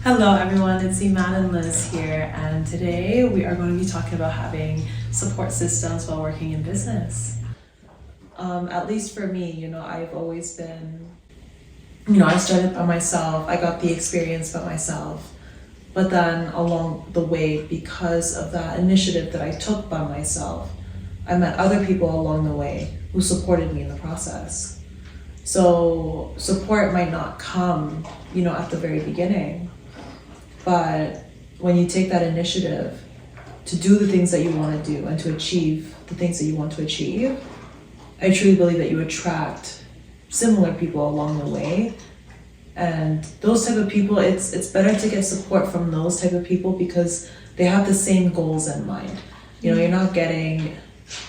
Hello everyone, it's Eman and Liz here, and today we are going to be talking about having support systems while working in business. At least for me, I've always been, I started by myself, I got the experience by myself, but then along the way, because of that initiative that I took by myself, I met other people along the way who supported me in the process. So support might not come, at the very beginning. But when you take that initiative to do the things that you want to do and to achieve the things that you want to achieve, I truly believe that you attract similar people along the way. And those type of people, it's better to get support from those type of people because they have the same goals in mind. You're not getting,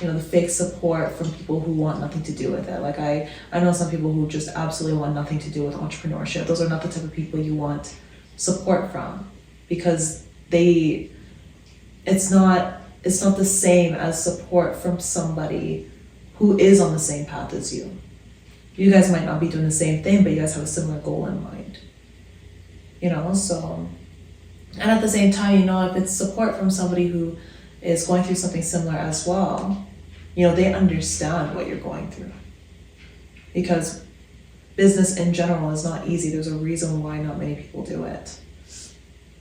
the fake support from people who want nothing to do with it. Like I know some people who just absolutely want nothing to do with entrepreneurship. Those are not the type of people you want support from, because it's not the same as support from somebody who is on the same path as you. You guys might not be doing the same thing, but you guys have a similar goal in mind. So, and at the same time, if it's support from somebody who is going through something similar as well, they understand what you're going through. Because business in general is not easy. There's a reason why not many people do it.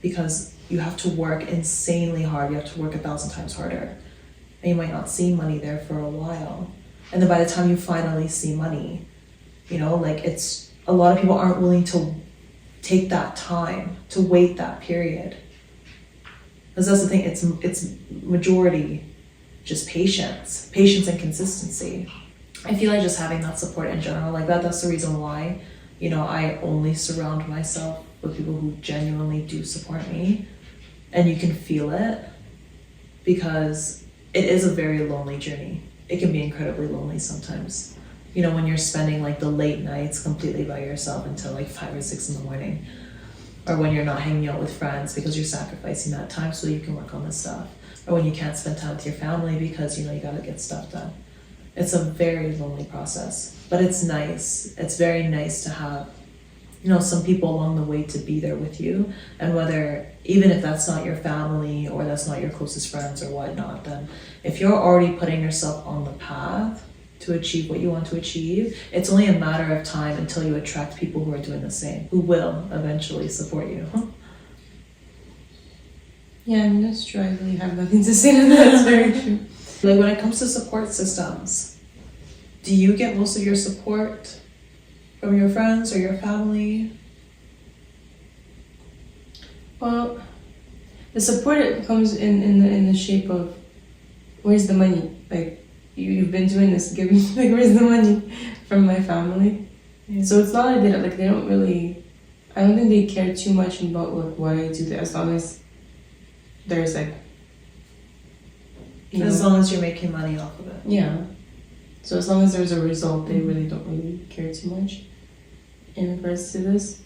Because you have to work insanely hard. You have to work 1,000 times harder. And you might not see money there for a while. And then by the time you finally see money, it's a lot of people aren't willing to take that time, to wait that period. Because that's the thing, it's majority just patience and consistency. I feel like just having that support in general, that's the reason why, I only surround myself with people who genuinely do support me. And you can feel it, because it is a very lonely journey. It can be incredibly lonely sometimes. When you're spending the late nights completely by yourself until 5 or 6 in the morning. Or when you're not hanging out with friends because you're sacrificing that time so you can work on this stuff. Or when you can't spend time with your family because, you gotta get stuff done. It's a very lonely process, but it's nice. It's very nice to have, some people along the way to be there with you. And even if that's not your family or that's not your closest friends or whatnot, then if you're already putting yourself on the path to achieve what you want to achieve, it's only a matter of time until you attract people who are doing the same, who will eventually support you. Yeah, that's true. I really have nothing to say to that. That's very true. When it comes to support systems, do you get most of your support from your friends or your family? Well, the support comes in the shape of, where's the money? You've been doing this, give me where's the money, from my family. Yeah. So it's not like they don't really, I don't think they care too much about why I do that, as long as there's as long as you're making money off of it. Yeah. So as long as there's a result, they really don't really care too much in regards to this.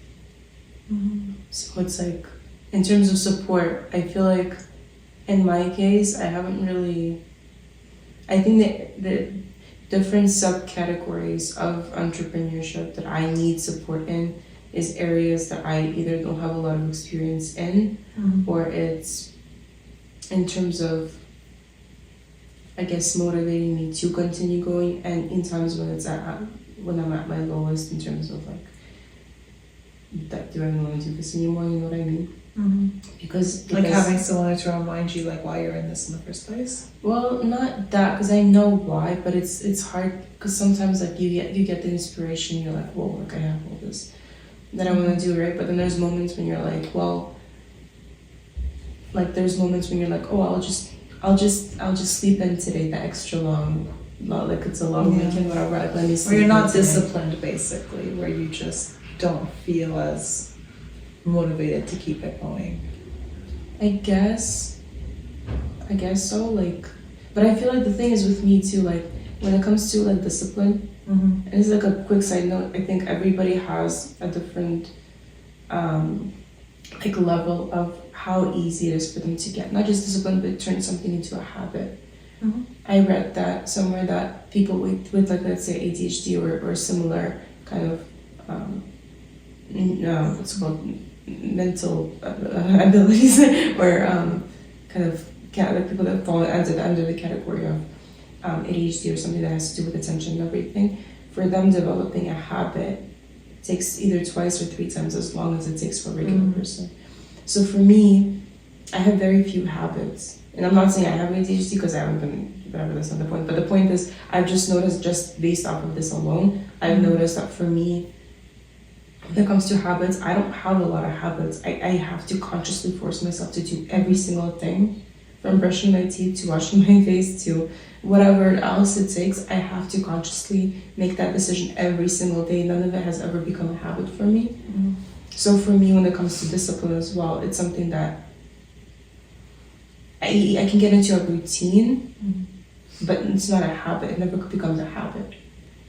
So it's in terms of support, I feel like in my case, I haven't really, I think that the different subcategories of entrepreneurship that I need support in is areas that I either don't have a lot of experience in, or it's in terms of, I guess, motivating me to continue going, and in times when when I'm at my lowest in terms of that do I even want to do this anymore, you know what I mean? Because having someone to remind you why you're in this in the first place. Well, not that, because I know why, but it's hard because sometimes you get the inspiration, you're like, whoa, I have all this that I want to do, right? But then there's moments when you're like, well, there's moments when you're like, oh, I'll just sleep in today, the extra long, it's a long weekend, whatever. Let me sleep. Or you're not disciplined, basically, where you just don't feel as motivated to keep it going. I guess so. But I feel like the thing is with me too. When it comes to discipline, and it's a quick side note. I think everybody has a different level of how easy it is for them to get not just discipline, but turn something into a habit. I read that somewhere that people with let's say ADHD or similar kind of what's called mental abilities or kind of like people that fall under the category of ADHD or something that has to do with attention and everything, for them developing a habit takes either twice or 3 times as long as it takes for a regular person. So for me, I have very few habits. And I'm not saying I have ADHD because I haven't been, whatever, that's not the point. But the point is, I've just noticed, just based off of this alone, I've noticed that for me, when it comes to habits, I don't have a lot of habits. I have to consciously force myself to do every single thing, from brushing my teeth to washing my face to whatever else it takes. I have to consciously make that decision every single day. None of it has ever become a habit for me. So for me, when it comes to discipline as well, it's something that I can get into a routine, but it's not a habit. It never becomes a habit.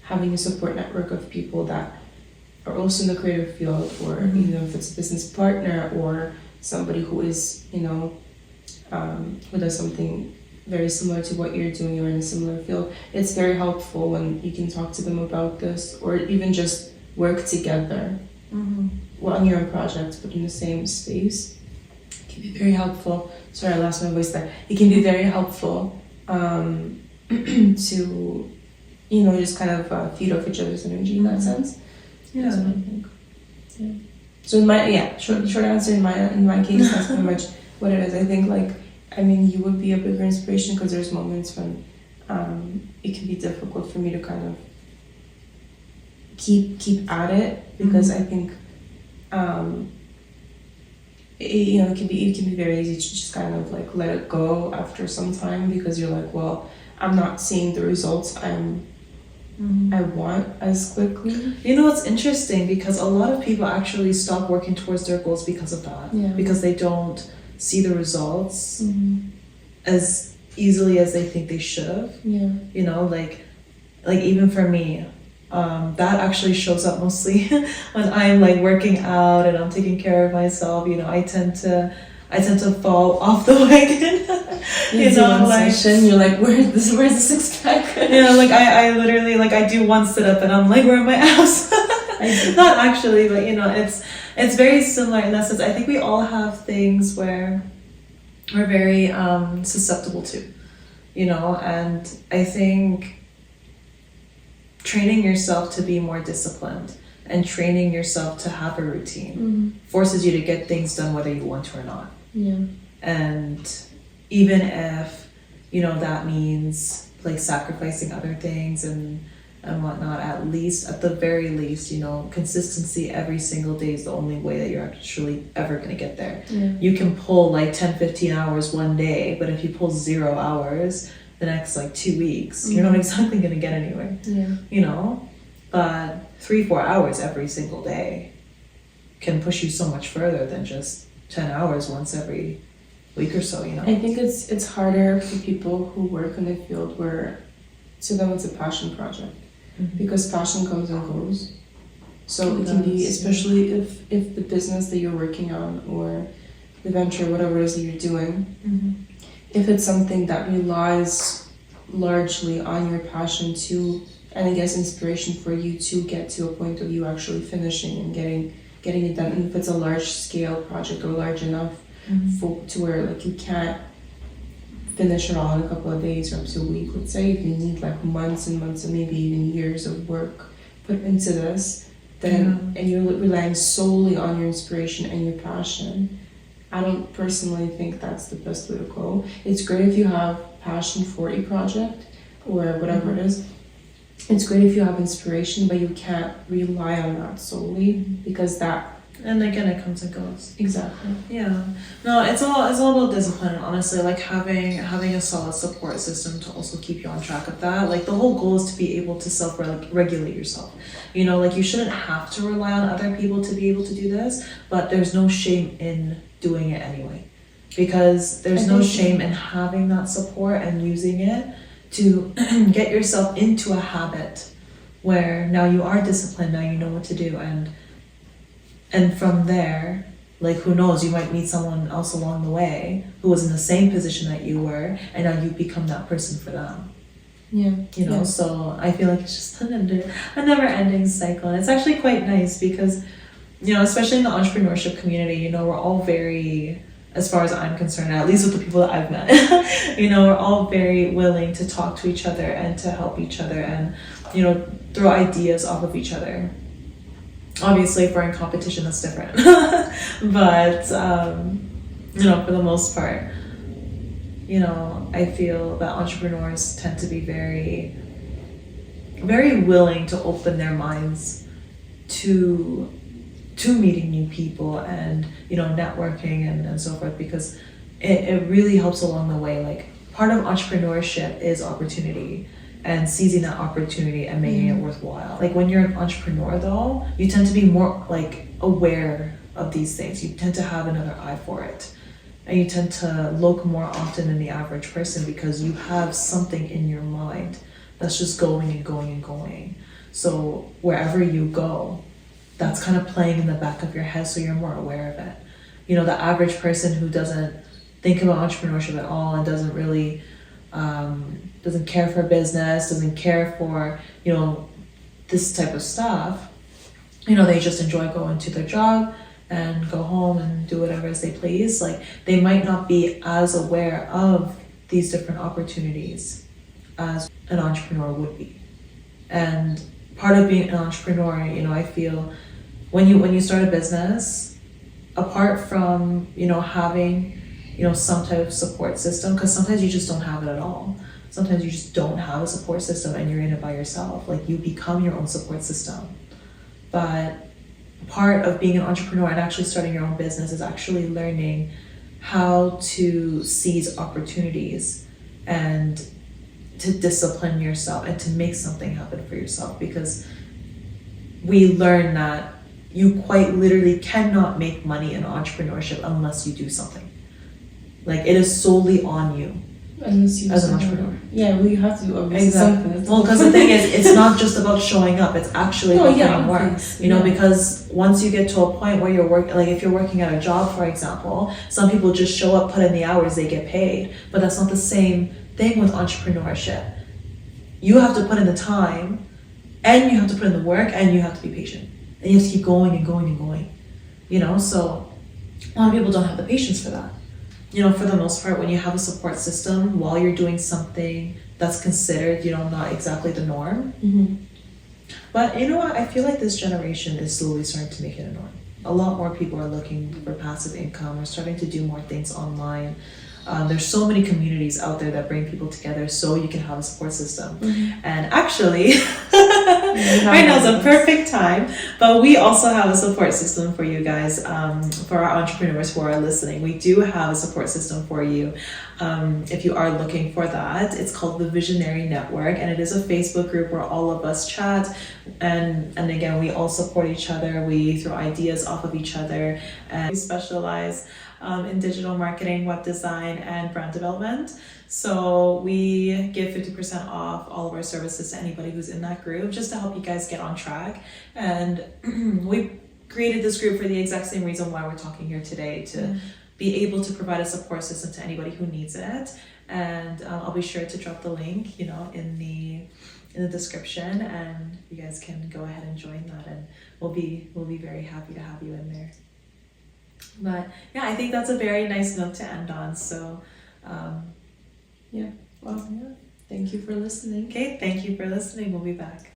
Having a support network of people that are also in the creative field, or if it's a business partner or somebody who is, who does something very similar to what you're doing or in a similar field, it's very helpful when you can talk to them about this, or even just work together on your own projects, but in the same space. It can be very helpful. Sorry, I lost my voice there. It can be very helpful to, just kind of feed off each other's energy in that sense. Yeah. That's what I think. Yeah. So short answer in my case, that's pretty much what it is. I think you would be a bigger inspiration because there's moments when it can be difficult for me to kind of keep at it, because I think it can be very easy to just kind of let it go after some time, because you're like, well, I'm not seeing the results I want as quickly. It's interesting because a lot of people actually stop working towards their goals because of that. Because they don't see the results as easily as they think they should have. Even for me, that actually shows up mostly when I'm working out and I'm taking care of myself. I tend to fall off the wagon. Session, you're like, where's the 6-pack? I literally I do one sit up and I'm like, where are my abs? Not actually, but it's very similar in that sense. I think we all have things where we're very susceptible to, and I think training yourself to be more disciplined and training yourself to have a routine forces you to get things done whether you want to or not. And even if that means sacrificing other things and whatnot, at the very least, consistency every single day is the only way that you're actually ever going to get there. You can pull 10-15 hours one day, but if you pull 0 hours the next 2 weeks, you're not exactly going to get anywhere. But 3-4 hours every single day can push you so much further than just 10 hours once every week or so. I think it's harder for people who work in the field where to them it's a passion project, because passion comes and goes. So it can be, especially if the business that you're working on or the venture, whatever it is that you're doing, if it's something that relies largely on your passion to, and I guess inspiration for you to get to a point of you actually finishing and getting it done, and if it's a large scale project or large enough to where you can't finish it all in a couple of days or up to a week, let's say, if you need months and months and maybe even years of work put into this, then and you're relying solely on your inspiration and your passion, I don't personally think that's the best way to go. It's great if you have passion for a project or whatever it is. It's great if you have inspiration, but you can't rely on that solely, because that. And again, it comes and goes. Exactly. Yeah. No, it's all about discipline. Honestly, having a solid support system to also keep you on track of that. The whole goal is to be able to self-regulate yourself. You shouldn't have to rely on other people to be able to do this, but there's no shame in doing it anyway, because there's no shame in having that support and using it to get yourself into a habit where now you are disciplined, now you know what to do, and from there, who knows, you might meet someone else along the way who was in the same position that you were, and now you become that person for them. So I feel it's just a never-ending cycle. And it's actually quite nice because especially in the entrepreneurship community, we're all very, as far as I'm concerned, at least with the people that I've met, we're all very willing to talk to each other and to help each other and, throw ideas off of each other. Obviously, if we're in competition, that's different. But, for the most part, I feel that entrepreneurs tend to be very, very willing to open their minds to meeting new people and, networking and so forth, because it really helps along the way. Like, part of entrepreneurship is opportunity and seizing that opportunity and making it worthwhile. Like, when you're an entrepreneur though, you tend to be more like aware of these things. You tend to have another eye for it. And you tend to look more often than the average person because you have something in your mind that's just going and going and going. So wherever you go, that's kind of playing in the back of your head, so you're more aware of it. The average person who doesn't think about entrepreneurship at all and doesn't really, doesn't care for business, doesn't care for, this type of stuff, they just enjoy going to their job and go home and do whatever as they please. Like, they might not be as aware of these different opportunities as an entrepreneur would be. And part of being an entrepreneur, I feel when you start a business, apart from, having, some type of support system, because sometimes you just don't have it at all. Sometimes you just don't have a support system and you're in it by yourself. Like, you become your own support system. But part of being an entrepreneur and actually starting your own business is actually learning how to seize opportunities and to discipline yourself and to make something happen for yourself, because we learn that you quite literally cannot make money in entrepreneurship unless you do something. Like, it is solely on you as an entrepreneur. Yeah, well, you have to do obviously something. Well, because the thing is, it's not just about showing up, it's actually about putting work. Because once you get to a point where you're working, like if you're working at a job, for example, some people just show up, put in the hours, they get paid. But that's not the same thing with entrepreneurship. You have to put in the time, and you have to put in the work, and you have to be patient. And you have to keep going and going and going. So a lot of people don't have the patience for that. For the most part, when you have a support system while you're doing something that's considered, not exactly the norm. But you know what? I feel like this generation is slowly starting to make it a norm. A lot more people are looking for passive income. We're starting to do more things online. There's so many communities out there that bring people together so you can have a support system. And actually, right now is a perfect time, but we also have a support system for you guys, for our entrepreneurs who are listening. We do have a support system for you. If you are looking for that, it's called the Visionary Network, and it is a Facebook group where all of us chat, and again, we all support each other. We throw ideas off of each other, and we specialize in digital marketing, web design, and brand development. So we give 50% off all of our services to anybody who's in that group, just to help you guys get on track. And we created this group for the exact same reason why we're talking here today, to be able to provide a support system to anybody who needs it. And I'll be sure to drop the link, in the description, and you guys can go ahead and join that, and we'll be very happy to have you in there. But yeah, I think that's a very nice note to end on. So Thank you for listening. Okay, thank you for listening. We'll be back.